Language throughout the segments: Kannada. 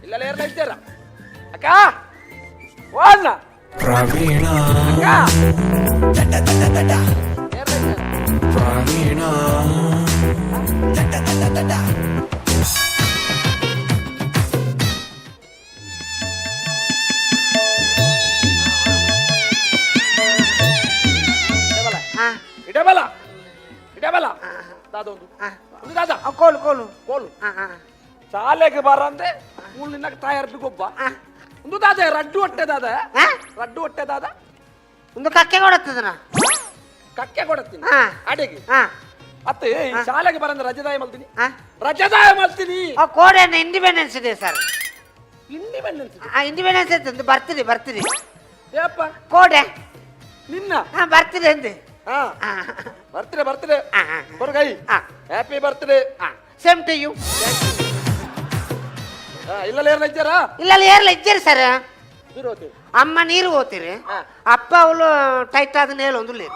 ಇಲ್ಲ ಇರ್ತಾರ ಅಕ್ಕ ಓದ್ನ ಪ್ರವೀಣ ಪ್ರವೀಣ ಇಡಬಲ ಇಡಬಲ ದಾದೊಂದು ಒಂದು ದಾದ ಕೋಲು ಕೋಲು ಕೋಲು ಶಾಲೆಗೆ ಬರಂದೆ ಮೂಲ ನಿನ್ನ ತಾಯರ್ಬಿ ಗೊಬ್ಬ ಒಂದು ದಾದ ರಡ್ಡು ಹೊಟ್ಟೆ ದಾದ ರಡ್ಡು ಹೊಟ್ಟೆ ದಾದ ಒಂದು ಕಕ್ಕೆ ಕೊಡತ್ತದನ ಕಕ್ಕೆ ಕೊಡತ್ತೀನಿ ಅಡಿಗೆ ಮತ್ತೆ ಈ ಶಾಲೆಗೆ ಬರಂದೆ ರಜದಾಯ ಮಲ್ತೀನಿ ರಜದಾಯ ಮಲ್ತೀನಿ ಕೋಡೆ ಇಂಡಿಪೆಂಡೆನ್ಸ್ ಇದೆ ಸರ್ ಇಂಡಿಪೆಂಡೆನ್ಸ್ ಇಂಡಿಪೆಂಡೆನ್ಸ್ ಇತ್ತು ಬರ್ತೀರಿ ಬರ್ತೀರಿ ಏಪ್ಪ ಕೋಡೆ ನಿನ್ನ ಬರ್ತೀರಿ ಅಂದೆ ಬರ್ತೀರಿ ಬರ್ತೀರಿ ಹೊರಗೈ happy birthday same to you ಇಲ್ಲ ಏರ್ಲ ಇದ್ದಾರಾ ಇಲ್ಲ ಏರ್ಲ ಇದ್ದೀರಿ ಸರ್ ಇರೋತಿ ಅಮ್ಮ ನೀರು ಹೋಗ್ತೀರಿ ಅಪ್ಪ ಅವಳು ಟೈಟ್ ಆದ ನೇಳು ಒಂದು ಲೇರು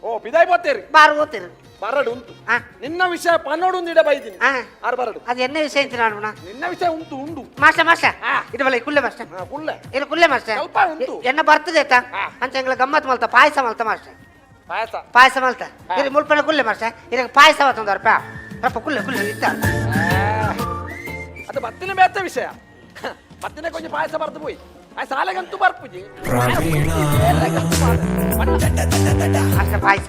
ಓ ಬಿದಾಯ್ ಬರ್ತೀರಿ ಬಾರು ಹೋಗ್ತೀರಿ ಬರಡು ಉಂಟು ನಿನ್ನ ವಿಷಯ ಪನ್ನೋಡು ಒಂದು ಇಡ ಬೈತೀನಿ ಆರು ಬರಡು ಅದು ಎಣ್ಣೆ ವಿಷಯ ಅಂತ ನೋಡೋಣ ನಿನ್ನ ವಿಷಯ ಉಂಟು ಉಂಡು ಮಾಸ್ಟ ಮಾಸ್ಟ ಇಡಬಲ್ಲ ಕುಲ್ಲೆ ಮಾಸ್ಟ ಕುಳ್ಳೆ ಇಲ್ಲ ಕುಲ್ಲೆ ಮಾಸ್ಟ ಸ್ವಲ್ಪ ಉಂಟು ಎಣ್ಣೆ ಬರ್ತದೆ ಆಯ್ತಾ ಅಂತ ಎಂಗ್ಲ ಗಮ್ಮತ್ ಮಲ್ತ ಪಾಯಸ ಮಲ್ತ ಮಾಸ್ಟ ಪಾಯಸ ಪಾಯಸ ಮಲ್ತ ಇಲ್ಲಿ ಮುಲ್ಪನ ಕುಲ್ಲೆ ಮಾಸ್ಟ ಇದಕ್ಕೆ ಪಾಯಸ ಒಂದು ರೂಪಾಯಿ ರಪ್ಪ ಕುಲ್ಲೆ ಕುಲ್ಲೆ ಇತ್ತ ಅದು ಬತ್ತಿನ ಬೇತ ವಿಷಯ ಬತ್ತಿನ ಕೊಂಚ ಪಾಯಸ ಬರ್ದು ಹೋಯ್ ಆ ಸಾಲೆಗಂತೂ ಬರ್ಪುಜಿ ಅಷ್ಟ ಪಾಯಸ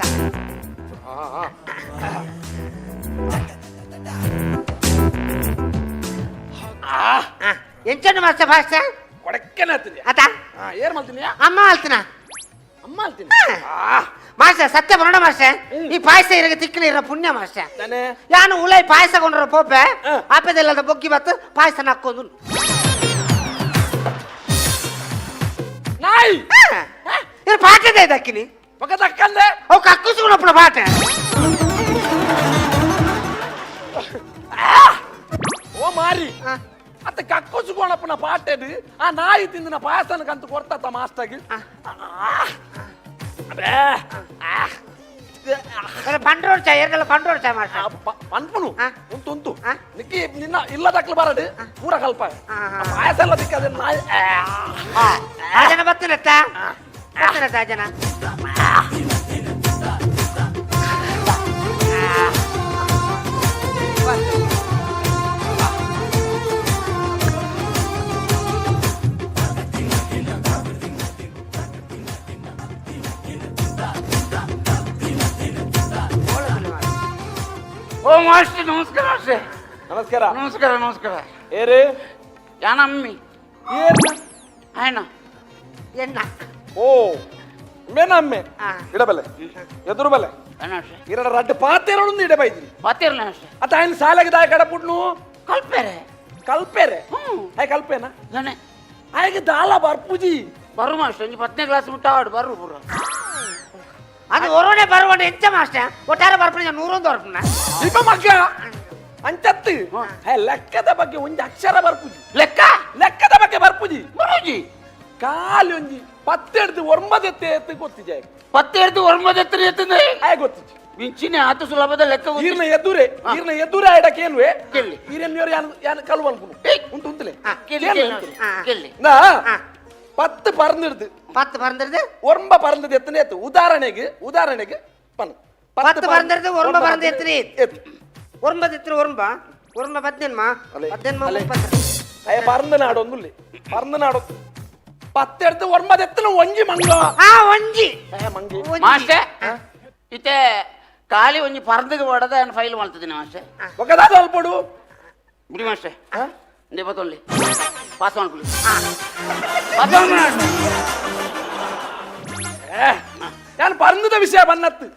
ಎಂಚನ್ನು ಮಾಸ್ಟ ಪಾಯಸ ಕೊಡಕ್ಕೇನೆ ಹತ್ತೀನಿ ಆತ ಏರ್ ಮಲ್ತೀನಿ ಅಮ್ಮ ಅಲ್ತನ ಅಮ್ಮ ಅಲ್ತೀನಿ ಮಾಸ್ಟ ಸತ್ಯ ಬರೋಣ ಮಾಸ್ಟ ಈ ಪಾಯಸ ಇರಗೆ ತಿಕ್ಕಲಿರ ಪುಣ್ಯ ಮಾಸ್ಟ ನಾನೇ ಯಾನು ಉಳೈ ಪಾಯಸ ಕೊಂಡ್ರ ಪೋಪೆ ಆಪೆದೆಲ್ಲದ ಬೊಗ್ಗಿ ಬತ್ತು ಪಾಯಸ ನಕ್ಕೊಂದು ನಾಯಿ ಇದು ಪಾಠದ ದಕ್ಕಿನಿ ಮಗ ದಕ್ಕಂದೆ ಅವು ಕಕ್ಕಿಸ್ಕೊಂಡಪ್ಪಳ ಪಾಠ ಓ ಮಾರಿ ಅತ್ತ ಕಕ್ಕುಸುಕೋಣಪ್ಪನ ಪಾಟೆದು ಆ ನಾಯಿ ತಿಂದಿನ ಪಾಯಸನಕ್ಕಂತ ಕೊಡ್ತತ್ತ ಮಾಸ್ಟಾಗಿ ಪಂಡ್ರೋಡ್ ಚಾಯ್ ಎರಡೆಲ್ಲ ಪಂಡ್ರೋಡ್ ಚಾಯ್ ಮಾಸ್ಟ ಪಂಪನು ಉಂಟು ಉಂಟು ನಿಕ್ಕಿ ನಿನ್ನ ಇಲ್ಲ ದಕ್ಲು ಬರಡು ಪೂರ ಕಲ್ಪ ಪಾಯಸ ಎಲ್ಲ ದಿಕ್ಕದ ನಾಯಿ ಆ ಜನ ಬರ್ತೀನತ್ತ ಬರ್ತೀನತ್ತ ಆ ಜನ ಓ ಮಾಸ್ಟರ್ ನಮಸ್ಕಾರ ಮಾಸ್ಟರ್ ನಮಸ್ಕಾರ ನಮಸ್ಕಾರ ನಮಸ್ಕಾರ ಏರಿ ಯಾನಮ್ಮಿ ಏನ ಆಯ್ನ ಎಣ್ಣ ಓ ಮೇನಮ್ಮೆ ಇಡಬಲ್ಲೆ ಎದುರು ಬಲ್ಲೆ ಇರ ರಡ್ಡು ಪಾತೆರೊಂದು ಇಡ ಬೈದಿನಿ ಪಾತಿರ್ಲ ಮಾಸ್ಟರ್ ಅತ್ತ ఆయన ಸಾಲೆಗೆ ದಾಯ ಕಡಪುಟ್ನು ಕಲ್ಪೇರೆ ಕಲ್ಪೇರೆ ಹಾಯ್ ಕಲ್ಪೇನಾ ಜನೆ ಆಯ್ಗೆ ದಾಲ ಬರ್ಪುಜಿ ಬರು ಮಾಸ್ಟರ್ ಇಂಜಿ 10ನೇ ಕ್ಲಾಸ್ ಮುಟ್ಟಾಡು ಬರು ಪೂರ ಅದು ಒರೋನೆ ಬರುವಂಡ ಎಂಚ ಮಾಸ್ಟ ಒಟ್ಟಾರೆ ಬರ್ಪಣ 101 ಬರ್ಪಣ ಇಪ್ಪ ಮಗ್ಗ ಅಂಚತ್ತು ಲೆಕ್ಕದ ಬಗ್ಗೆ ಒಂದು ಅಕ್ಷರ ಬರ್ಪುಜಿ ಲೆಕ್ಕ ಲೆಕ್ಕದ ಬಗ್ಗೆ ಬರ್ಪುಜಿ ಬರುಜಿ ಕಾಲಿ ಒಂಜಿ 10 ಹಿಡ್ದು 9 ಎತ್ತು ಗೊತ್ತಿಜೆ 10 ಹಿಡ್ದು 9 ಎತ್ತರ ಎತ್ತಂದ್ರೆ ಆಯ್ ಗೊತ್ತಿಜಿ ಮಿಂಚಿನ ಆತ ಸುಲಭದ ಲೆಕ್ಕ ಈರ್ನ ಎದುರೆ ಆಡಕ್ಕೆ ಏನ್ವೆ ಕೇಳಿ ಈರೇನ್ಯವ್ರು ಯಾನು ಕಲ್ವ ಅನ್ಕೊಂಡು ಉಂಟು ಉಂಟಲೆ ಕೇಳಿ ನಾ 10 ಪರ್ನಿಡ್ದು 10 பறந்துருது 9 பறந்தது எத்தனை எத்து உதாரணக்கு பண்ணு 10 பறந்துருது 9 பறந்து எத்தனை எத்து 9 எத்தனை 9 9 18 30 ಅಯ್ಯ ಪರ್ಂದನಾಡು ಒಂದುಲ್ಲಿ ಪರ್ಂದನಾಡು 10 எடுத்து 9 ಎತ್ತನ ಒಂಜಿ ಮಂಗ ಒಂಜಿ ಮಂಗಿ ಮಾಸ್ಟರ್ ಇತೆ ಖಾಲಿ ಒಂಜಿ ಪರ್ಂದಗೆ ಹೊಡೆದ ನಾನು ಫೈಲ್ ಮಾಡ್ತಿದ್ದೀನಿ ಮಾಸ್ಟರ್ ಒಕ್ಕದಾದ ಅಲ್ಪಡು ಬಿಡಿ ಮಾಸ್ಟರ್ ಇಂದೆ ಬತ್ತೊಳ್ಳಿ ಪಾಸ್ ಮಾಡ್ಕೊಳ್ಳಿ ನಾನು ಪರ್ಂದದ ವಿಷಯ ಬನ್ನತ್ತು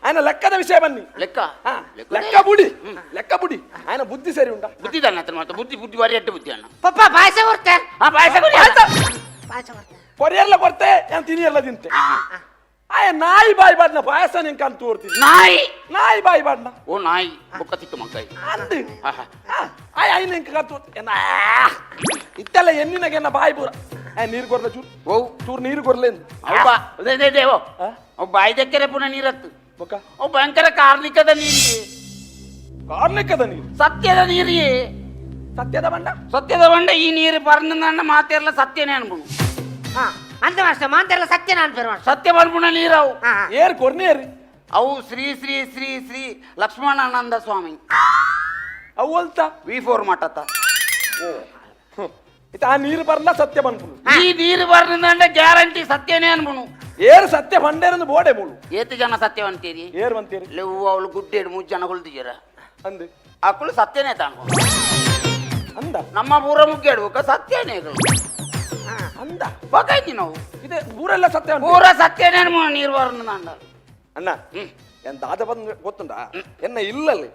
ఆయన ಲೆಕ್ಕದ ವಿಷಯ ಬನ್ನಿ ಲೆಕ್ಕ ಬುಡಿ ఆయన ಬುದ್ಧಿ ಸರಿ ಉಂಟಾ ಬುದ್ಧಿ ತಾನೆ ಆತನ ಮಾತು ಬುದ್ಧಿ ಬಾರಿ ಅಡ್ಡ ಬುದ್ಧಿ ಅಣ್ಣ ಪಪ್ಪ ಪಾಯಸ ಕೊಡ್ತೆ ಪಾಯಸ ಕೊಡ್ತೆ ಕೊರಿಯರ್ಲ ಕೊಡ್ತೆ ನಾನು ತಿನಿಯಲ್ಲ ತಿಂತೆ ಆಯ ನಾಯಿ ಬಾಯಿ ಬಾಡ್ನ ಪಾಯಸ ನಿಂಗೆ ಕಂತು ತೋರ್ತೀನಿ ನಾಯಿ ಬಾಯಿ ಬಾಡ್ನ ಓ ನಾಯಿ ಬೊಕ್ಕ ತಿಕ್ಕು ಮಗ್ಗಾಯಿ ಅಂದು ಆಯ ಆಯ್ನ ನಿಂಗೆ ಕಂತು ಇತ್ತೆಲ್ಲ ಎಣ್ಣಿನಾಗೆ ಎನ್ನ ಬಾಯಿ ಪೂರ ನೀರು ಕೊರ್ಲ ಚೂರು ನೀರು ಕೊರ್ಲೆ ಅವ್ ಬಾಯಿ ತೆಕ್ಕರೆ ಪುನಃ ನೀರತ್ತು ಬೊಕ್ಕ ಅವು ಭಯಂಕರ ಕಾರ್ಣಿಕದ ನೀರಿಗೆ ಕಾರ್ಣಿಕದ ನೀರು ಸತ್ಯದ ನೀರಿಗೆ ಸತ್ಯದ ಬಂಡ ಸತ್ಯದ ಬಂಡ ಈ ನೀರು ಪರಂದ ಮಾತೆಲ್ಲ ಸತ್ಯನೇ ಅನ್ಬಿಡು ಹಾ ಅಂತ ಮಾಸ್ಟರ್ ಮಾತೆಲ್ಲ ಸತ್ಯ ನಾನು ಪೇರು ಮಾಸ್ಟರ್ ಸತ್ಯ ಬಂದ್ಬಿಡ ನೀರವು ಹಾ ಏರ್ ಕೊರ್ನೇರಿ ಅವು ಶ್ರೀ ಶ್ರೀ ಶ್ರೀ ಶ್ರೀ ಲಕ್ಷ್ಮಣಾನಂದ ಸ್ವಾಮಿ ಅವು ಅಲ್ತ V4 ಮಠತ ಇತ್ತ ಆ ನೀರು ಬರ್ಲ ಸತ್ಯ ಬಂದ್ಬಿಡು ಈ ನೀರು ಬರ್ದಂಡ ಗ್ಯಾರಂಟಿ ಸತ್ಯನೇ ಅನ್ಬಿಡು ಏರ್ ಸತ್ಯ ಬಂಡೇರಂದು ಬೋಡೆ ಮೂಳು ಏತು ಜನ ಸತ್ಯವಂತೀರಿ ಏರ್ ಬಂತೀರಿ ಲೆವ್ವು ಅವಳು ಗುಡ್ಡೇಡು 3 ಜನ ಹೊಲ್ದಿದ್ದೀರ ಅಂದು ಅಕ್ಕಳು ಸತ್ಯನೇ ತಾನ್ಕೊಂಡು ಅಂದ ನಮ್ಮ ಪೂರ ಮುಗ್ಗೇಡ್ಬೇಕ ಸತ್ಯನೇ ಇದು ಅಂದ ಬೇಕಾಯ್ತಿ ನಾವು ಇದೆ ಊರೆಲ್ಲ ಸತ್ಯ ಉಂಟು. ಪೂರ ಸತ್ಯನೇ ಅನ್ಬಿಡು ನೀರು ಬರ್ದಂಡ ಅಣ್ಣ ಎನ್ ದಾದ ಬಂದು ಗೊತ್ತುಂಡ ಎನ್ನ ಇಲ್ಲಲ್ಲಿ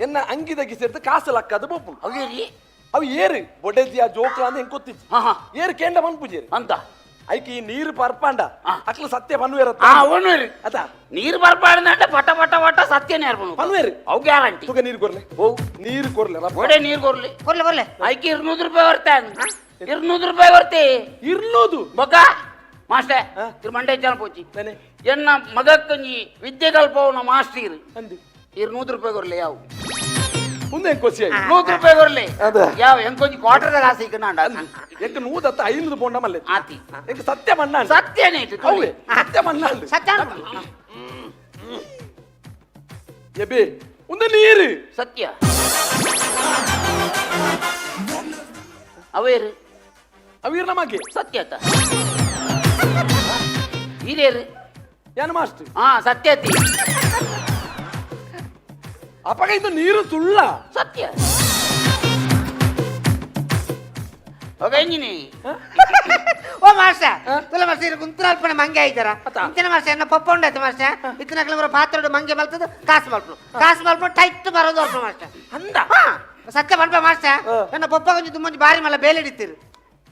ಎನ್ನ ಅಂಗಿ ತೆಗಿಸಿರ್ದು ಕಾಸು ಲಕ್ಕದು ಬೋಪುಂಡು ಹೌದೇರಿ ಅವು ಏರು ಬೊಡೆದಿಯ ಜೋಕ್ಲ ಅಂತ ಹೆಂಗ್ ಗೊತ್ತಿತ್ತು ಹಾ ಹಾ ಏರು ಕೇಂಡ ಬಂದ್ ಪೂಜೇರಿ ಅಂತ ಐಕಿ ಈ ನೀರು ಪರ್ಪಾಂಡ ಹಾ. ಅಕ್ಲ ಸತ್ಯ ಬನ್ವೇರತ್ತ ಹಾ ಅವನು ಅದ ನೀರು ಬರ್ಬಾರ್ದಂటే ಪಟ ಪಟ ಪಟ ಸತ್ಯನೇ ಅರ್ಬನು ಬನ್ವೇರಿ ಅವು ಗ್ಯಾರಂಟಿ ತುಗ ನೀರು ಕೊರ್ಲೆ ಓ ನೀರು ಕೊರ್ಲೆ ಒಡೆ ನೀರು ಕೊರ್ಲಿ ಬರ್ಲೆ ಬರ್ಲೆ ಐಕಿ 200 ರೂಪಾಯಿ ಬರ್ತಾನೆ 200 ರೂಪಾಯಿ ಬರ್ತಿ ಇರ್ಲೋದು ಬೊಕ್ಕ ಮಾಸ್ಟರ್ ಹಾ? ಇರ್ ಮಂಡೆ ಜನ ಪೋಚಿ ನೆನೆ ಎನ್ನ ಮಗಕ್ಕಂಜಿ ವಿದ್ಯೆ ಕಲ್ಪವನ ಮಾಸ್ಟರ್ ಅಂದಿ 200 ರೂಪಾಯಿ ಕೊರ್ಲಿ ಯಾವ ಮುಂದೆ ಹೆಂಗ್ ಕೊಸಿ 100 ರೂಪಾಯಿ ಕೊರ್ಲಿ ಅದ. ಯಾವ ಎಂಕೊಂಜಿ ಕ್ವಾರ್ಟರ್ ಕಾಸು ಇಕ್ಕನಾಂಡ ಎಂಕ ನೂದತ್ತ 500 ಬೋಂಡ ಮಲ್ಲೆ ಆತಿ ಎಂಕ ಸತ್ಯ ಮಣ್ಣ ಸತ್ಯನೇ ಇಟ್ಟು ಅವೇ ಸತ್ಯ ಮಣ್ಣ ಅಲ್ರಿ ಸತ್ಯ ಅನ್ಬಿಡು. ಎಬೆ ಒಂದು ನೀರು ಸತ್ಯ ಅವೇರು ಅವೀರ್ ನಮಗೆ ಸತ್ಯತ ಹಿರಿಯರು ಏನ್ ಮಾಸ್ಟರ್ ಹಾ ಸತ್ಯತಿ ಅಪ್ಪಗ ಇದು ನೀರು ತುಳ್ಳ ಸತ್ಯ ಹೋಗಂಜಿನಿ ಓ ಮಾಸ್ಟರ್ ತುಲ ಮಾಸ್ಟರ್ ಇದು ಗುಂತುರಾಲ್ಪನೆ ಮಂಗೆ ಆಯ್ತಾರ ಇಂಚಿನ ಮಾಸ್ಟರ್ ಎನ್ನ ಪಪ್ಪ ಉಂಡಾಯ್ತು ಮಾಸ್ಟರ್ ಇತ್ತಿನ ಕೆಲವರು ಪಾತ್ರೆ ಮಂಗೆ ಮಲ್ತದ್ದು ಕಾಸು ಮಲ್ಪು ಟೈಟ್ ಬರೋದು ಅಲ್ಪ ಮಾಸ್ಟರ್ ಅಂದ ಹಾ ಸತ್ಯ ಮಲ್ಪ ಮಾಸ್ಟರ್ ಎನ್ನ ಪಪ್ಪ ಕೊಂಚ ತುಂಬೊಂಜಿ ಬಾರಿ ಮಲ್ಲ ಬೇಲೆ ಹಿಡಿತೀರಿ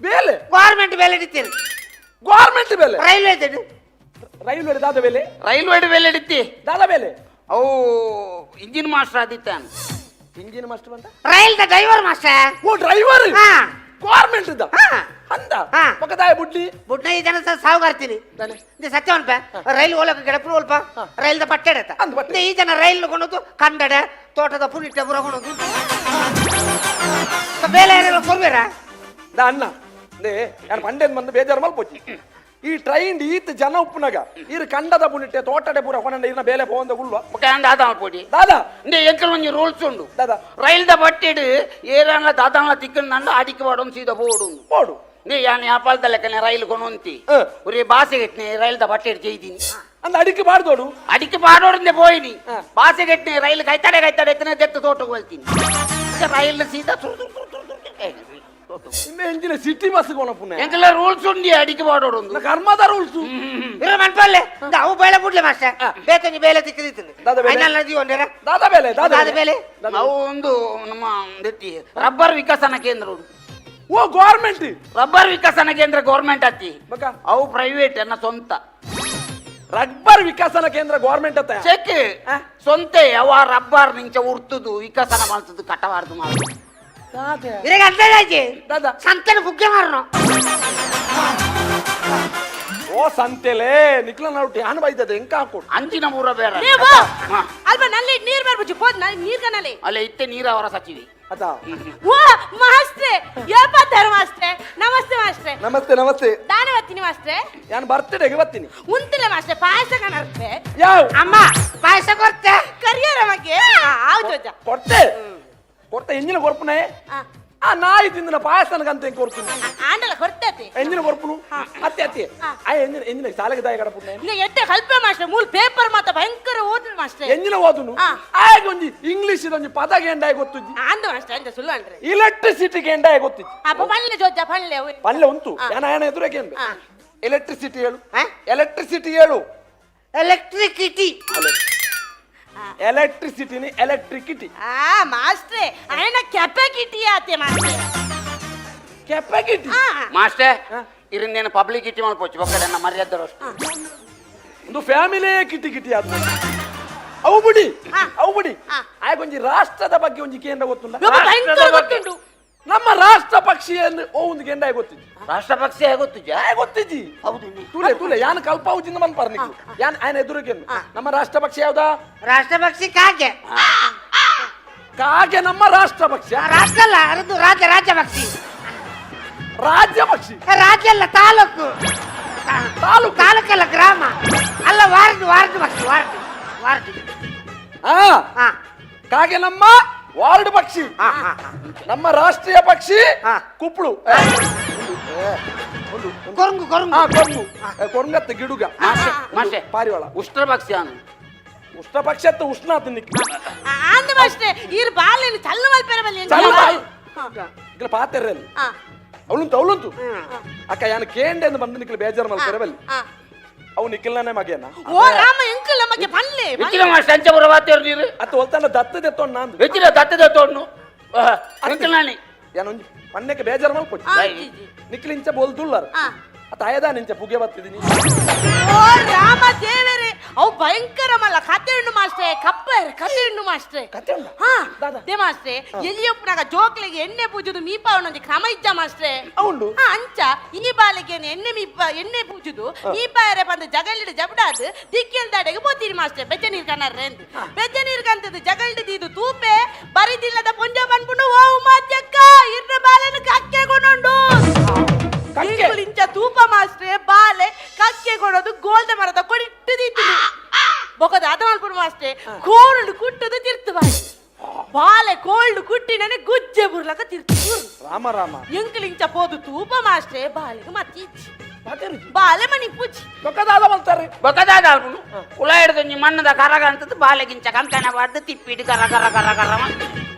ಬೇಲೆ ಗೌರ್ಮೆಂಟ್ ಬೇಲೆ ಹಿಡಿತೀರಿ ಗೌರ್ಮೆಂಟ್ ಬೇಲೆ ರೈಲ್ವೆ ತೆಡು ರೈಲ್ವೆ ದಾದ ಬೇಲೆ ರೈಲ್ವೆ ಬೆಲೆ ಹಿಡಿತಿ ದಾದ ಬೇಲೆ ಅವು ಇಂಜಿನ್ ಮಾಸ್ಟರ್ ಆದಿತ್ತಾನ ಇಂಜಿನ್ ಮಾಸ್ಟರ್ ಬಂದ ರೈಲ್ ದ ಡ್ರೈವರ್ ಮಾಸ್ಟರ್ ಓ ಡ್ರೈವರ್ ಹಾ ಗೌರ್ಮೆಂಟ್ ಇದ್ದ ಹಾ ಅಂದ ಹಾ. ಪಕ್ಕದಾಯ ಬುಡ್ಲಿ ಬುಡ್ನ ಈ ಜನ ಸಾವುಗಾರ್ತೀನಿ ತಾನೆ ಇದು ಸತ್ಯ ಅನ್ಪ ರೈಲ್ ಓಲಕ ಗೆಡಪು ಅಲ್ಪ ರೈಲ್ ದ ಪಟ್ಟೆ ಅಂದ್ ಬಟ್ಟೆ. ಈ ಜನ ರೈಲ್ ಕೊಂಡೋದು ಕಂಡಡೆ ತೋಟದ ಪುನಿಟ್ಟ ಪುರ ಕೊಂಡೋದು ಬೇಲೆ ಏನೆಲ್ಲ ಕೊರ್ಬೇರ ದಾ ಅಣ್ಣ ದೇ ಯಾರು ಪಂಡೇನ್ ಬಂದು ಬೇಜಾರು ಮಲ್ಪೋಚಿ ಈ ಟ್ರೈನ್ ಈತ್ ಜನ ಉಪ್ಪುನಾಗ ಇರು ಕಂಡದ ಬುಣಿಟ್ಟೆ ತೋಟಡೆ ಪೂರ ಕೊನಂಡ ಇನ್ನ ಬೇಲೆ ಪೋಂದ ಗುಳ್ಳ ಮುಖಾಂಡ ಆದಾಮ ಪೋಡಿ ದಾದಾ ಇಂದೆ ಎಂಕಲ್ ಒಂಜಿ ರೂಲ್ಸ್ ಉಂಡು ದಾದಾ ರೈಲ್ ದ ಬಟ್ಟಿಡು ಏರಾನ್ಲ ದಾದಾನ್ಲ ತಿಕ್ಕಂಡ ಅಡಿಕೆ ವಾಡೊಂದು ಸೀದಾ ಬೋಡು போடு ನೀ ಯಾನ್ ಯಾಪಾಲ್ದ ಲೆಕ್ಕನೆ ರೈಲ್ ಕೊನೊಂತಿ ಒರೇ ಬಾಸೆಗೆಟ್ನೆ ರೈಲ್ ದ ಬಟ್ಟೆಡು ചെയ്തിನಿ அந்த அடிக்கு பாடுதோடு ಅಡಿಕೆ ಬಾಡೋರಿಂದ போಯಿನಿ ಬಾಸೆಗೆಟ್ನೆ ರೈಲ್ ಕೈತಾಡೆ ಎತ್ತನೆ ತೆತ್ತು ತೋಟಕ್ಕೆ ಹೋಗ್ತೀನಿ ರೈಲ್ ಸೀದಾ இந்த எஞ்சின சிட்டி பஸ் போன புண்ணே ಎಂಕಲ ರೂಲ್ಸ್ ಉಂಡಿ ಅಡಿಕೆ ಬಾಡೋಡು ಕರ್ಮದ ರೂಲ್ಸ್ ಇರೋ ಮನ್ಪಲ್ಲೆ ಅವು ಬೇಳೆ ಬಿಡ್ಲೆ ಮಾಸ್ಟರ್ ಬೇಕಂಜಿ ಬೇಲೆ ತಿಕ್ಕಿದಿತ್ತು ದಾದ ಬೇಲೆ. ಐನಲ್ ನದಿ ಒಂದೇರ ದಾದಾ ಬೇಲೆ ದಾದ ಬೇಲೆ ಅವು ಒಂದು ನಮ್ಮ ದೆತ್ತಿ ರಬ್ಬರ್ ವಿಕಸನ ಕೇಂದ್ರ ಉಂಟು ಓ ಗವರ್ನಮೆಂಟ್ ರಬ್ಬರ್ ವಿಕಸನ ಕೇಂದ್ರ ಗೌರ್ಮೆಂಟ್ ಅತ್ತಿ ಬಕ ಅವು ಪ್ರೈವೇಟ್ ಅನ್ನ ಸ್ವಂತ ರಬ್ಬರ್ ವಿಕಸನ ಕೇಂದ್ರ ಗವರ್ನಮೆಂಟ್ ಅತ್ತ ಚೆಕ್ ಸ್ವಂತ ಅವ ರಬ್ಬರ್ ನಿಂಚ ಉರ್ತುದು ವಿಕಸನ ಮಾಡ್ತದು ಕಟ್ಟಬಾರ್ದು ಮಾಡುದು ಇರಗ ಅಂದಾಜಿ ದಾದಾ ಸಂತೆನ ಬುಗ್ಗೆ ಮಾರನು ಓ ಸಂತೆಲೆ ನಿಕ್ಲ ನಾವುಟಿ ಆನ್ ಬೈದದೆ ಎಂಕ ಹಾಕೊಡು ಅಂಚಿನ ಮೂರ ಬೇರೆ ನೀವು ಹಾ. ಅಲ್ಪ ನಲ್ಲಿ ನೀರ್ ಬರ್ಬಿಟ್ಟು ಹೋದ್ ನೀರ್ ಕನಲ್ಲಿ ಅಲ್ಲೇ ಇತ್ತೆ ನೀರಾವರ ಸಚಿವಿ ಅದಾ ಓ ಮಾಸ್ಟ್ರೆ ಏಪತ್ತಾರು ಮಾಸ್ಟ್ರೆ ನಮಸ್ತೆ ಮಾಸ್ಟ್ರೆ ನಮಸ್ತೆ ನಮಸ್ತೆ ದಾನ ಬರ್ತೀನಿ ಮಾಸ್ಟ್ರೆ ಯಾನ್ ಬರ್ತ್ಡೇಗೆ ಬರ್ತೀನಿ ಉಂತಿಲ್ಲ ಮಾಸ್ಟ್ರೆ ಪಾಯಸ ಕಾಣರ್ತೆ ಯಾವ ಅಮ್ಮ ಪಾಯಸ ಕೊಡ್ತೆ ಕರಿಯರ ಬಗ್ಗೆ ಆವ್ದು ಕೊಡ್ತೆ ಕೊಡ್ತೆ ಎಂಜಿನ ಕೊರ್ಪುನೆ ಆ ನಾಯಿ ತಿಂದಿನ ಪಾಯಸನಗಂತ ಹೆಂಗ್ ಕೊರ್ತೀನಿ ಆಂಡಲ ಕೊಡ್ತೈತಿ ಎಂಜಿನ ಕೊರ್ಪುನು ಅತ್ತೆ ಅತ್ತೆ ಆ ಎಂಜಿನ ಸಾಲಗೆ ದಾಯ ಕಡಪುನೆ ಇನ್ನು ಎಟ್ಟೆ ಕಲ್ಪೆ ಮಾಸ್ಟ್ರೆ ಮೂಲ ಪೇಪರ್ ಮಾತ ಭಯಂಕರ ಓದಿನ ಮಾಸ್ಟ್ರೆ ಎಂಜಿನ ಓದುನು ಆ. ಆಗ ಒಂಜಿ ಇಂಗ್ಲಿಷ್ ಒಂಜಿ ಪದಗೆ ಎಂಡಾಯ ಗೊತ್ತುಜ್ಜಿ ಅಂದ ಮಾಸ್ಟ್ರೆ ಅಂತ ಸುಳ್ಳು ಅನ್ರಿ ಇಲೆಕ್ಟ್ರಿಸಿಟಿಗೆ ಎಂಡಾಯ ಗೊತ್ತಿಜ್ಜಿ ಅಪ್ಪ ಪಳ್ಳೆ ಜೋಜ ಪಳ್ಳೆ ಪಲ್ಲೆ ಉಂಟು ಯಾನ ಎದುರಿಗೆ ಅಂದೆ ಆ. ಎಲೆಕ್ಟ್ರಿಸಿಟಿ ಹೇಳು ಆ? ಎಲೆಕ್ಟ್ರಿಸಿಟಿ ಹೇಳು ಎಲೆಕ್ಟ್ರಿಸಿಟಿ ಎಲೆಕ್ಟ್ರಿಸಿಟಿನಿ ಎಲೆಕ್ಟ್ರಿಸಿಟಿ ಆ ಮಾಸ್ಟ್ರೆ ಅಯ್ಯನ ಕೆಪಾಸಿಟಿ ಆತೆ ಮಾಸ್ಟ್ರೆ ಕೆಪಾಸಿಟಿ ಆ ಮಾಸ್ಟರ್ ಇರಿಂದೇನು ಪಬ್ಲಿಸಿಟಿ ಮಾಡ್ಕೋಚು ಬೊಕ್ಕಡೆ ನಮ್ಮ ಮರ್ಯಾದರಷ್ಟು ಒಂದು ಫ್ಯಾಮಿಲಿ ಕಿಟಿ ಕಿಟಿ ಆದ ಅವು ಬಿಡಿ ಆ. ಅವು ಬಿಡಿ ಆ. ಆಗ ಒಂಜಿ ರಾಷ್ಟ್ರದ ಬಗ್ಗೆ ಒಂಜಿ ಕೇಂದ್ರ ಗೊತ್ತುಂಡ ಒಬ್ಬ ಭಯಂಕರ ಗೊತ್ತುಂಟು ನಮ್ಮ ರಾಷ್ಟ್ರ ಪಕ್ಷಿ ಎಂದು ಒಂದು ಗೆಂಡ ಗೊತ್ತಿದ್ದಿ ರಾಷ್ಟ್ರ ಪಕ್ಷಿ ಗೊತ್ತುಜ ಗೊತ್ತಿದ್ದಿ ಹೌದು ತುಲೆ ತುಲೆ ಯಾನ್ ಕಲ್ಪಾವುಜಿಂದ ಮನ್ ಬರ್ನಿಕ್ಕು ಯಾನ್ ಆಯ್ನ ಎದುರಿಗೆ ನಮ್ಮ ರಾಷ್ಟ್ರ ಪಕ್ಷಿ ಯಾವ್ದಾ ರಾಷ್ಟ್ರ ಪಕ್ಷಿ ಕಾಗೆ ಕಾಗೆ ನಮ್ಮ ರಾಷ್ಟ್ರ ಪಕ್ಷಿ ರಾಷ್ಟ್ರ ಅಲ್ಲ ಅದು ರಾಜ್ಯ ಪಕ್ಷಿ ರಾಜ್ಯ ಪಕ್ಷಿ ರಾಜ್ಯ ಅಲ್ಲ ತಾಲೂಕು ತಾಲೂಕು ತಾಲೂಕಲ್ಲ ಗ್ರಾಮ ಅಲ್ಲ ವಾರ್ಡ್ ಪಕ್ಷಿ ವಾರ್ಡ್ ಹಾ ಕಾಗೆ ನಮ್ಮ ವಾರ್ಡ್ ಪಕ್ಷಿ ನಮ್ಮ ರಾಷ್ಟ್ರೀಯ ಪಕ್ಷಿ ಕುಪ್ಪಳು ಕೊರಂಗು ಕೊರಂಗತ್ತ ಗಿಡುಗ ಮಾಷೆ ಪಾರಿವಾಳ ಉಷ್ಟ್ರ ಪಕ್ಷಿ ಅನು ಉಷ್ಣ ಪಕ್ಷಿ ಅತ್ತ ಉಷ್ಣ ತಿನ್ನಿಕ್ಕೆ ಅಂದ ಮಾಸ್ಟ್ರೆ ಇರ್ ಬಾಲೆನು ಚಲ್ಲು ಮಲ್ಪೆರ ಬಲ್ಲಿ ಈಗ ಪಾತೆರ್ರಲ್ಲಿ ಅವಳುಂತು ಅಕ್ಕ ಯಾನ ಕೇಂಡೆ ಎಂದು ಬಂದು ನಿಕ್ಕಲು ಬೇಜಾರು ಮಲ್ಪೆರಬಲ್ಲಿ ಅವು ನಿಖಿಲ್ನೇ ಮಗೇನ ಓ ರಾಮ ಎಂಕಲ್ ನಮಗೆ ಪನ್ಲೆ ಹೆಚ್ಚಿನ ಸಂಚಪುರ ವಾತ್ಯರು ನೀರು ಅತ್ತ ಒಲ್ತಾನ ದತ್ತದ ತೊಂಡು ನಾನು ಹೆಚ್ಚಿನ ದತ್ತದ ತೋಡ್ನು ಅಂಕಲ್ ನಾನಿ ಯಾನೊಂದು ಮಣ್ಣಕ್ಕೆ ಬೇಜಾರು ಮಲ್ಪೊಚ್ಚಿ ನಿಖಿಲ್ ಇಂಚ ಬೋಲ್ದುಳ್ಳಾರ ಅತ್ತ ಆಯದ ನಿಂಚ ಪುಗೆ ಬತ್ತಿದ್ದೀನಿ ಓ ರಾಮ ದೇವರೇ ಅವು ಭಯಂಕರ ಮಲ್ಲ ಕತೆ ಉಂಡು ಮಾಸ್ಟ್ರೆ ಕಪ್ಪರ್ ಕತೆ ಉಂಡು ಮಾಸ್ಟ್ರೆ ಕತೆ ಉಂಡ ಹಾ ದೇ ಮಾಸ್ಟ್ರೆ ಎಲ್ಲಿಯೊಪ್ಪನಾಗ ಜೋಕ್ಲಿಗೆ ಎಣ್ಣೆ ಪೂಜುದು ಮೀಪ ಅವನೊಂದು ಕ್ರಮ ಇಜ್ಜ ಮಾಸ್ಟ್ರೆ అవును ಹಾ ಅಂಚ ಈ ಬಾಲಿಗೆ ಎಣ್ಣೆ ಪೂಜುದು ಮೀಪಾಯರೆ ಬಂದು ಜಗಳಿಡು ಜಬಡಾದು ದಿಕ್ಕೆಲ್ದಾಡೆಗೆ ಬೋತೀರಿ ಮಾಸ್ಟ್ರೆ ಬೆಚ್ಚ ನೀರು ಕಣ್ಣರ್ರೆ ಎಂದು ಬೆಚ್ಚ ನೀರು ಕಂತದ್ದು ಜಗಳಿಡು ದೀದು ತೂಪೆ ಬರಿದಿಲ್ಲದ ಪುಂಜ ಬಂದ್ಬಿಟ್ಟು ಓ ಮಾತ್ಯಕ್ಕ ಇರ್ನ ಬಾಲೆನು ಕಕ್ಕೆ ಕೊಂಡುಂಡು ಇಂಚ ತೂಪ ಮಾಸ್ಟ್ರೆ ಬಾಲೆ ಕಕ್ಕೆ ಕೊಡೋದು ಗೋಲ್ದ ಮರದ ಕೊಡಿಟ್ಟು ತಿಂತಿದ್ದು ಬೊಕದ ಅದ ಮಲ್ಪುಡು ಮಾಸ್ಟ್ರೆ ಕೋಲ್ಡ್ ಕುಟ್ಟದು ತಿರ್ತು ಬಾಯಿ ಬಾಲೆ ಕೋಲ್ಡ್ ಕುಟ್ಟಿ ನನಗೆ ಗುಜ್ಜೆ ಬುರ್ಲಕ ತಿರ್ತು ರಾಮ ರಾಮ ಎಂಕಲ್ ಇಂಚ ಪೋದು ತೂಪ ಮಾಸ್ಟ್ರೆ ಬಾಲೆಗೆ ಮತ್ತೀಚಿ ಬಾಲೆ ಮನಿ ಪೂಜಿ ಬೊಕ್ಕದಾದ ಮಲ್ತಾರೆ ಬೊಕ್ಕದಾದ ಅವನು ಕುಳ ಹಿಡಿದು ನಿಮ್ಮ ಮಣ್ಣದ ಕರಗ ಅಂತದ್ದು ಬಾಲೆಗಿಂಚ ಕಂಕಣ ಬಾರ್ದು ತಿಪ್ಪಿಟ್ಟು ಕರ ಕರ ಕರ ಕರ ಮಾಡಿ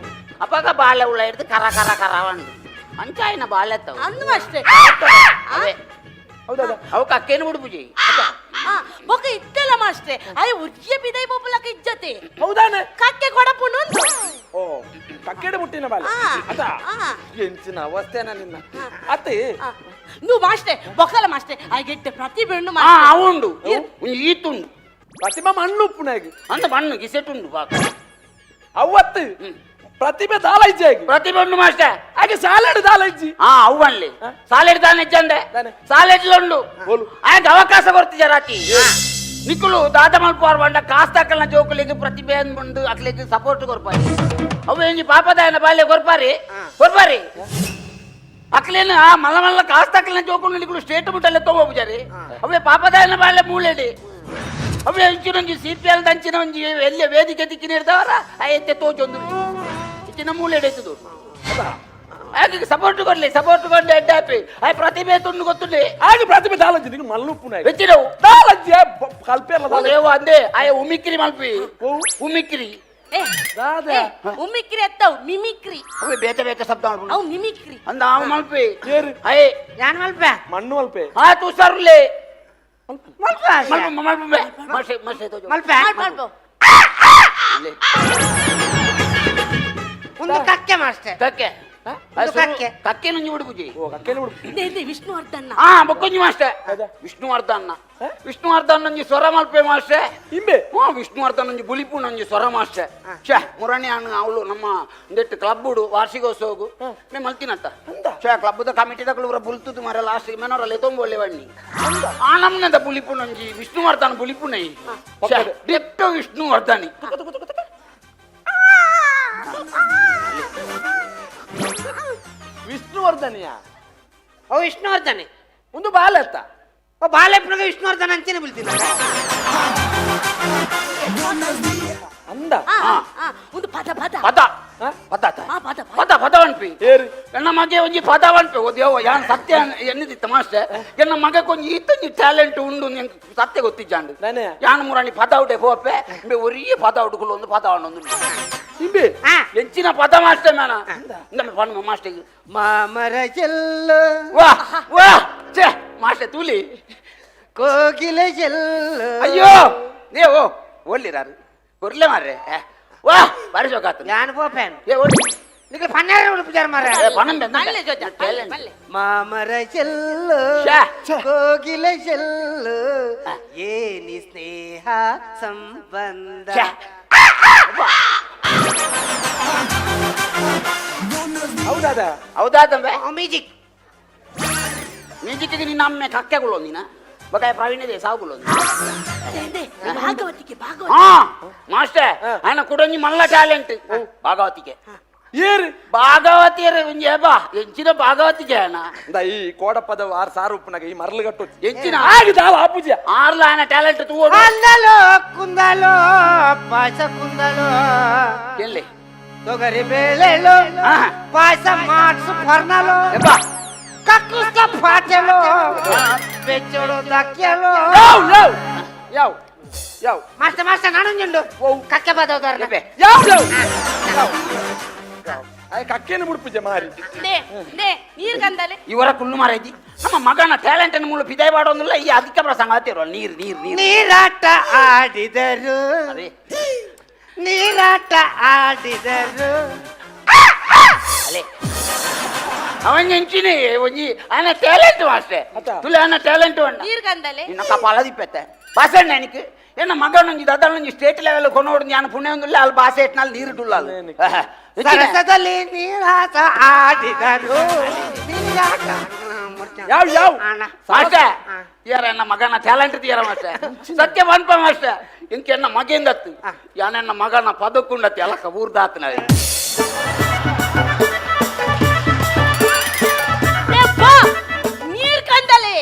ಅಪ್ಪಾಗ ಬಾಲೆ ಉಳ ಹಿಡಿದು ಕರ ಕರ ಕರ ಅಂದು ಅಂಚಾಯಿನ ಬಾಲೆ ಎತ್ತವು ಅಂದು ಮಾಸ್ಟ್ರೆ ಅವೇ ಹೌದಾ ಅವಕ್ಕೆ ಅಕ್ಕೇನು ಬಿಡ್ಬುಜಿ ಬೊಕ ಇತ್ತಲ್ಲ ಮಾಸ್ಟ್ರೆ ಅಯ್ಯ ಉಜ್ಜೆ ಬಿದೈ ಬೊಪ್ಪಲಕ ಇಜ್ಜತೆ ಹೌದಾನೆ ಕಕ್ಕೆ ಕೊಡಪುನು ಒಂದು ಓ ಕಕ್ಕೆಡೆ ಮುಟ್ಟಿನ ಬಾಲ ಅದ ಎಂಚಿನ ಅವಸ್ಥೆನ ನಿನ್ನ ಅತ್ತೆ ನೀವು ಮಾಸ್ಟ್ರೆ ಬೊಕಲ ಮಾಸ್ಟ್ರೆ ಆಗೆಟ್ಟೆ ಪ್ರತಿಭೆಣ್ಣು ಹಾ ಮಾಸ್ಟ್ರೆ ಅವುಂಡು ಈತುಂಡು ಪ್ರತಿಭಾ ಮಣ್ಣು ಉಪ್ಪುನಾಗಿ ಅಂತ ಮಣ್ಣು ಗಿಸೆಟುಂಡು ಬಾಕ ಅವತ್ತು ಪ್ರತಿಭೆ ದಾಲೈಜಿ ಪ್ರತಿಭೆ ಉಂಡು ಮಾಸ್ಟರ್ ಹಾಗೆ ಸಾಲಾಡು ದಾಲೈಜಿ ಹಾ ಅವ್ವನ್ಲಿ ಸಾಲೆಡ್ ತಾನೆ ಇಜ್ಜಂದೆ ಸಾಲೆಡ್ಲುಂಡು ಆಯ್ತು ಅವಕಾಶ ಕೊಡ್ತಿದ್ದ ರಾತಿ ನಿಕ್ಕುಲು ದಾದ ಮಲ್ಪಾರ್ ಬಂಡ ಕಾಸ್ತಾಕಲ್ನ ಜೋಕುಲಿಗೆ ಪ್ರತಿಭೆ ಅಂದ್ಬಂಡು ಅಕ್ಲಿಗೆ ಸಪೋರ್ಟ್ ಕೊರ್ಪಾರಿ ಅವು ಹೆಂಗಿ ಪಾಪದಾಯನ ಬಾಲ್ಯ ಕೊರ್ಪಾರಿ ಅಕ್ಲೇನು ಆ ಮಲ್ಲ ಮಲ್ಲ ಕಾಸ್ತಾಕಲ್ನ ಜೋಕುಲು ನಿಕ್ಕುಲು ಸ್ಟೇಟ್ ಮುಟ್ಟಲ್ಲೇ ತಗೋಬುಜಾರಿ ಅವೇ ಪಾಪದಾಯನ ಬಾಲ್ಯ ಮೂಳೆಡಿ ಅವೇ ಇಂಚಿನೊಂಜಿ CPL ದಂಚಿನ ಒಂಜಿ ಎಲ್ಲ ವೇದಿಕೆ ದಿಕ್ಕಿನ ಇರ್ದವರ ಎತ್ತೆ ತೋಜೊಂದು ಇಂಚಿನ ಮೂಳೆಡೆ ಎತ್ತದು ಹಾಗೆ ಸಪೋರ್ಟ್ ಕೊಡ್ಲಿ ಸಪೋರ್ಟ್ ಕೊಂಡು ಎಡ್ಡೆ ಹಾಪಿ ಆ ಪ್ರತಿಭೆ ತುಂಡು ಗೊತ್ತುಂಡೆ ಹಾಗೆ ಪ್ರತಿಭೆ ದಾಲೈಜಿ ನಿಂಗೆ ಮಣ್ಣು ಉಪ್ಪುನಾಗಿ ಹೆಚ್ಚಿನವು ದಾಲೈಜಿ ಕಲ್ಪೆಲ್ಲ ದೇವ ಅಂದೆ ಆಯ ಉಮಿಕ್ರಿ ಮಲ್ಪಿ ಉಮಿಕ್ರಿ ಉಮ್ಮಿಕ್ರಿ ಎತ್ತವು ಮಿಮಿಕ್ರಿ ಅವೇ ಬೇತೆ ಬೇತೆ ಶಬ್ದ ಮಾಡ್ಬಿಡು ಅವು ಮಿಮಿಕ್ರಿ ಅಂದ ಅವು ಮಲ್ಪಿ ಏರು ಅಯ್ಯ ಯಾನ್ ಮಲ್ಪ ಮಣ್ಣು ಅಲ್ಪೆ ಹಾ ತುಸರ್ಲೆ ಮಲ್ಪ ಮಲ್ಪ ಒಂದು ಕಕ್ಕೆ ಮಾಸ್ಟರ್ ಕಕ್ಕೆ ಕಕ್ಕೆ ಕಕ್ಕೆ ನುಂಜಿ ಬಿಡುಬುಜಿ ಓ ಕಕ್ಕೆನೆ ಬಿಡು ವಿಷ್ಣುವರ್ಧನ್ ಹಾ ಬೊಕ್ಕೊಂಜಿ ಮಾಸ್ಟರ್ ವಿಷ್ಣುವರ್ಧನ್ ಒಂಜಿ ಸ್ವರ ಮಲ್ಪೆ ಮಾಸ್ಟರ್ ಹಿಂಬೆ ವಿಷ್ಣುವರ್ಧನ್ ಒಂಜಿ ಬುಲಿಪು ಒಂಜಿ ಸ್ವರ ಮಾಸ್ಟರ್ ಛೇ ಮುರಣಿ ಅಣ್ಣ ಅವಳು ನಮ್ಮ ಒಂದೆಟ್ಟು ಕ್ಲಬ್ ವಾರ್ಷಿಕೋತ್ಸವಗು ಮೇ ಮಲ್ತಿನತ್ತ ಛೇ ಕ್ಲಬ್ದ ಕಮಿಟಿ ತಗೊಳ್ಳುವ ಬುಲ್ತುದು ಮರ ಲಾಸ್ಟ್ ಮೆನೋರಲ್ಲಿ ತೊಂಬೊಳ್ಳೆ ಬಣ್ಣಿ ಆ ನಮ್ನದ ಬುಲಿಪು ಒಂಜಿ ವಿಷ್ಣುವರ್ಧನ್ ಬುಲಿಪು ನೈ ಡೆಪ್ಟ ವಿಷ್ಣುವರ್ಧನಿ ವಿಷ್ಣುವರ್ಧನಿಯ ಅವು ವಿಷ್ಣುವರ್ಧನೆ ಒಂದು ಬಾಲೆತ್ತ ಓ ಬಾಲೆಪ್ಪನಿಗೆ ವಿಷ್ಣುವರ್ಧನ ಅಂತಾನೆ ಬೀಳ್ತೀನಿ ಅಂದ ಒಂದು ಪದ ಪದ ಪದ ಪದ ಪದ ಪದ ಪದ ಅನ್ಪಿ ಏರು ಎನ್ನ ಮಗೆ ಒಂಜಿ ಪದ ಅನ್ಪಿ ಓ ದೇವ ಯಾನ್ ಸತ್ಯ ಎನ್ನಿದಿತ್ತ ಮಾಸ್ಟರ್ ಎನ್ನ ಮಗಕ್ಕೆ ಒಂಜಿ ಈತಂಜಿ ಟ್ಯಾಲೆಂಟ್ ಉಂಡು ಸತ್ಯ ಗೊತ್ತಿಜ್ಜಾಂಡು ನಾನೇ ಯಾನ್ ಮುರಾಣಿ ಪದ ಉಡೆ ಹೋಪೆ ಒರೀ ಪದ ಉಡುಕಲು ಒಂದು ಪದ ಒಂದು ಹಿಂಬೆ ಎಂಚಿನ ಪದ ಮಾಸ್ಟರ್ ಮೇನ ನಮ್ಮ ಪಣ್ಣ ಮಾಸ್ಟರ್ ಮಾಮರ ಚೆಲ್ಲ ವಾ ವಾ ಛೇ ಮಾಸ್ಟರ್ ತೂಲಿ ಕೋಗಿಲ ಚೆಲ್ಲ ಅಯ್ಯೋ ದೇವೋ ಒಳ್ಳಿರಾರು ಬರ್ಲೆ ಮಾರ್ರೆ ವಾ ಬಾರಿ ಶೋಕಾತು ಯಾನ್ ಪೋಪೆನ್ ಏ ಓಡಿ ನಿಮಗೆ ಪನ್ನಾರ ಉಡುಪಿದಾರ ಮಾರ ಪಣಂ ಮಲ್ಲೆ ಜೊತೆ ಮಲ್ಲೆ ಮಾಮರ ಚೆಲ್ಲ ಕೋಗಿಲ ಚೆಲ್ಲ ಏನಿ ಸ್ನೇಹ ಸಂಬಂಧ ಹೌದಾದ ಹೌದಾದಂಬೆ ಮ್ಯೂಸಿಕ್ ಮ್ಯೂಜಿಕ್ಗೆ ನಿನ್ನ ಅಮ್ಮೆ ಕಕ್ಕೆಗಳು ನೀನ ಬಕಾಯ ಪ್ರವೀಣದೆ ಸಾಗುಲು ಭಾಗವತಿಗೆ ಹಾ ಮಾಸ್ಟರ್ ఆయన ಕುಡೊಂಜಿ ಮಲ್ಲ ಟ್ಯಾಲೆಂಟ್ ಭಾಗವತಿಗೆ ಏರು ಭಾಗವತಿಯರ ಒಂಜಿ ಬಾ ಎಂಚಿನ ಭಾಗವತಿಗೆ ಅಣ್ಣ ಈ ಕೋಡಪ್ಪದ 6 ಸಾರು ಉಪ್ಪುನಾಗ ಈ ಮರಳು ಕಟ್ಟು ಎಂಚಿನ ಆಗಿದಾವ ಅಪ್ಪುಜ ಆರ್ಲ ఆయన ಟ್ಯಾಲೆಂಟ್ ತೂಗೋಡು ಅಲ್ಲಲೋ ಕುಂದಲೋ ಪಾಯಸ ಕುಂದಲೋ ಎಲ್ಲಿ ತೊಗರಿ ಬೇಳೆಲೋ ಪಾಯಸ ಮಾಡ್ಸು ಫರ್ನಲೋ ಎಬ್ಬಾ ಕಕ್ಕುಸ್ತ ಪಾಟೆಲೋ ಬೆಚ್ಚೋಡು ದಕ್ಕೆಲೋ ಯಾವ ಯಾವ ಯಾವ ಯಾವ ಮಾಸ್ಟರ್ ಮಾಸ್ಟರ್ ನಾನೊಂದುಂಡು ಕಕ್ಕೆ ಬಾದವದಾರ ಎಬ್ಬೆ ಯಾವ ಯಾವ ಕಕ್ಕೇನು ಮುಡುಪುಜ ಮಾರಿ ನೀರ್ ಕಂದಲೆ ಇವರ ಕುಳ್ಳು ಮಾರೈತಿ ನಮ್ಮ ಮಗನ ಟ್ಯಾಲೆಂಟ್ ಅನ್ನು ಮುಳ್ಳು ಪಿದಾಯ ಮಾಡೋದಿಲ್ಲ ಈ ಅದಕ್ಕೆ ಪ್ರಸಂಗ ಇರೋ ನೀರ್ ನೀರ್ ನೀರ್ ನೀರಾಟ ಆಡಿದರು ಅದೇ ನೀರಾಟ ಆಡಿದರು ಅಲೆ ಅವನ್ ಎಂಚಿನ ಒಂಜಿ ఆయన ಟ್ಯಾಲೆಂಟ್ ಮಾಸ್ಟರ್ ತುಲೆ ఆయన ಟ್ಯಾಲೆಂಟ್ ಅಣ್ಣ ನೀರ್ ಕಂದಲೆ ನಿನ್ನ ಕಪಾಲ ದಿಪ್ಪೆತ್ತೆ ಭಾಷಣ ನನಗೆ ಏನ ಮಗನೊಂಜಿ ದದಳೊಂಜಿ ಸ್ಟೇಟ್ ಲೆವೆಲ್ ಕೊನೋಡು ನಾನು ಪುಣ್ಯ ಒಂದಿಲ್ಲ ಅಲ್ಲಿ ಭಾಷೆ ಇಟ್ನಲ್ಲಿ ನೀರು ಟುಲ್ಲ ಸರಸದಲ್ಲಿ ನೀರಾಟ ಆಡಿದರು ನೀರಾಟ ಯಾವ ಯಾವ ಮಾಸ್ಟರ್ ಯಾರ ನನ್ನ ಮಗನ ಟ್ಯಾಲೆಂಟ್ ತೀರ ಮಾಸ್ಟರ್ ಸತ್ಯ ಬನ್ಪ ಮಾಸ್ಟರ್ ಇಂಕ ಎನ್ನ ಮಗೇಂದತ್ತು ಯಾನೆನ್ನ ಮಗನ ಪದಕ್ಕುಂಡತ್ತಿ ಅಲ್ಲ ಊರ್ದಾತ್ ನಾವೇ ನೀರ್ ಕಂದಲೆ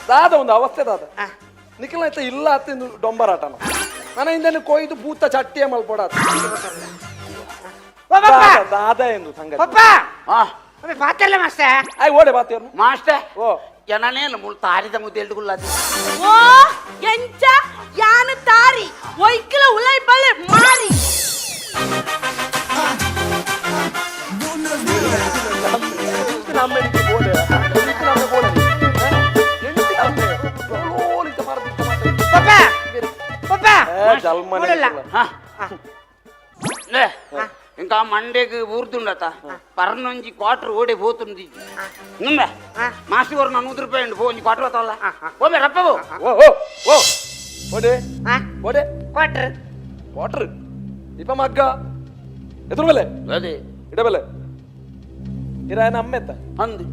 ದಾದ ಒಂದು ಅವಸ್ಥೆ ದಾದ ನಿಖಿಲ ಆಯ್ತಾ ಇಲ್ಲ ಅತ್ತಿಂದು ಡೊಂಬರಾಟನ ನನ್ನ ಹಿಂದೆ ಕೊಯ್ದು ಪೂತ ಚಟ್ಟಿಯ ಮಲ್ಪಡ ದಾದ ಎಂದು ಸಂಗತಿ ಹಾ ಪಾತಲ್ಲ ಮಾಸ್ಟರ್ ಆಯ್ ಓಡೆ ಬಾತಿಯವ್ರು ಮಾಸ್ಟರ್ ಓ ಎನನೇನು ಮುಳ್ ತಾರಿದ ಮುದ್ದೆ ಎಲ್ಡುಗುಲ್ಲದಿ ಓ ಎಂಚ ಯಾನ ತಾರಿ ಒಯ್ಕಲ ಉಲೈ ಬಳೆ ಮಾರಿ ఇంకా మండేకి ఊరుతుండత పర్నుంచి క్వార్టర్ ఓడే పోతుంది నువ్వే మాస్టర్ గారు నన్ను ఉదిరిపోయండి పో నీ క్వార్టర్ అవుతావా పోమే రప్పవు ಓ ಓ ಓ ಓಡೆ ಓಡೆ ಕ್ವಾರ್ಟರ್ ವಾಟರ್ ಇಪ್ಪ ಮಗ್ಗ ಎದುರು ಬೆಲೆ ಅದೇ ಇಡಬೆಲೆ ಇರಾಯನ ಅಮ್ಮೆತ್ತ ಅಂದು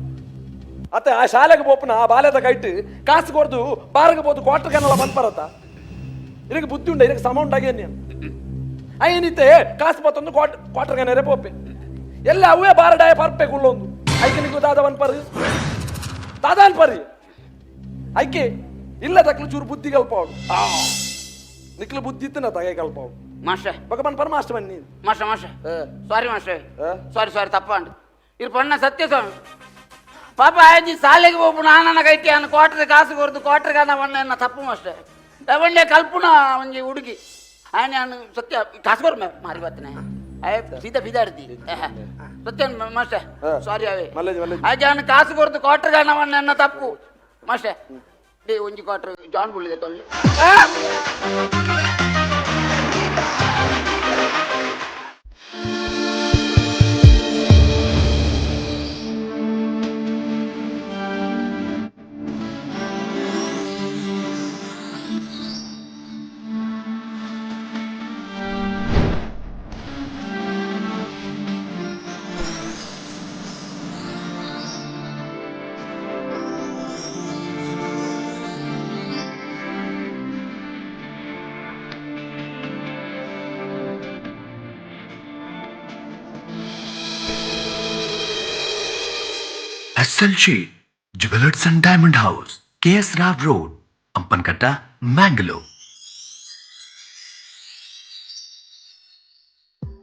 ಅತ್ತೆ ಆ ಶಾಲೆಗೆ ಬೋಪನ ಆ ಬಾಲ್ಯದ ಕೈಟ್ ಕಾಸು ಕೊಡ್ದು ಬಾರಗೆ ಬೋದು ಕ್ವಾರ್ಟರ್ ಕನ್ನಲ್ಲ ಬಂದ್ ಬರತ್ತ ಇದಕ್ಕೆ ಬುದ್ಧಿ ಉಂಡ ಇದಕ್ಕೆ ಸಮ ಉಂಟಾಗಿ ನೀನು ಐನಿತ್ತೆ ಕಾಸು ಬತ್ತೊಂದು ಕ್ವಾರ್ಟರ್ ಕನ್ನರೆ ಪೋಪೆ ಎಲ್ಲ ಅವೇ ಬಾರಡಾಯ ಪರ್ಪೆ ಕುಳ್ಳೊಂದು ಐಕೆ ನಿಗೂ ದಾದವನ್ ಪರಿ ದಾದಾನ್ ಪರಿ ಐಕೆ ಇಲ್ಲ ತಕ್ಲು ಚೂರು ಬುದ್ಧಿ ಕಲ್ಪ ಅವಳು ನಿಕ್ಲು ಬುದ್ಧಿ ಇತ್ತನ ತಗೆ ಕಲ್ಪ ಅವಳು ಮಾಸ್ಟರ್ ಭಗವಾನ್ ಪರಮಾಷ್ಟ ಬನ್ನಿ ಮಾಸ್ಟರ್ ಮಾಸ್ಟರ್ ಸಾರಿ ಮಾಸ್ಟರ್ ಸಾರಿ ಸಾರಿ ತಪ್ಪಂಡು ಇದು ಪಣ್ಣ ಸತ್ಯ ಸ್ವಾಮಿ ಪಾಪ ಆಯ್ತು ಶಾಲೆಗೆ ಹೋಗ್ಬು ನಾನನ್ನ ಕೈತಿ ಅನ್ನ ಕ್ವಾರ್ಟರ್ ಕಾಸು ಕೊಡ್ದು ಕ್ವಾರ್ಟರ್ ಕಾನ ಬಣ್ಣ ತಪ್ಪು ಮಾಸ್ಟರ್ ತಗೊಂಡೆ ಕಲ್ಪುನ ಒಂಜಿ ಹುಡುಗಿ ఆయన ನಾನು ಸತ್ಯ ಕಾಸ್ಕೋರ್ ಮಾರಿ ಬರ್ತನೆ ಸೀದಾ ಬಿದಾಡ್ತಿ ಸತ್ಯ ಮಾಸ್ಟರ್ ಸಾರಿ ಅವೇ ಆಯ್ತು ಅವನು ಕಾಸು ಕೊಡ್ತು ಕ್ವಾರ್ಟರ್ ಕಾಣವನ್ನ ನನ್ನ ತಪ್ಪು ಮಾಸ್ಟರ್ ಡೇ ಒಂಜಿ ಕ್ವಾರ್ಟರ್ ಜಾನ್ ಬುಳ್ಳಿದೆ ತೊಳ್ಳಿ SLG Jewelers and Diamond House, KS Rao Road, Ampankatta, Mangalore.